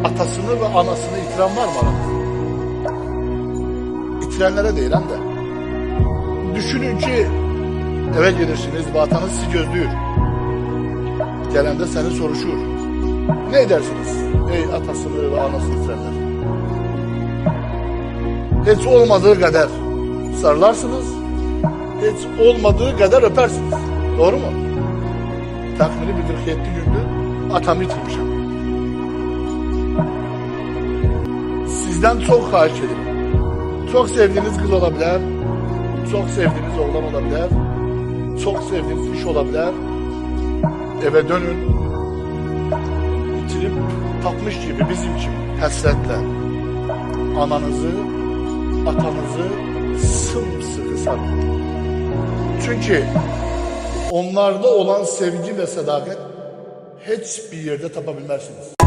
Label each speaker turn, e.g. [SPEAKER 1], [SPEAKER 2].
[SPEAKER 1] Atasını ve anasını itiren var mı aranızda? İtirenlere değil hem de. Düşünün ki eve gelirsiniz ve atanız sizi gözlüyor. Gelen de seni soruşur. Ne edersiniz ey atasını ve anasını itirenler? Hiç olmadığı kadar sarılarsınız, hiç olmadığı kadar öpersiniz. Doğru mu? Takmini bir 47 gündür atamı yitirmişim. Sizden çok xahiş ederim. Çok sevdiğiniz kız olabilir, çok sevdiğiniz oğlan olabilir, çok sevdiğiniz iş olabilir. Eve dönün, bitirip tapmış gibi bizim için həsrətlə ananızı, atanızı sımsıkı sarın. Çünkü onlarda olan sevgi ve sadakat hiçbir yerde tapabilmezsiniz.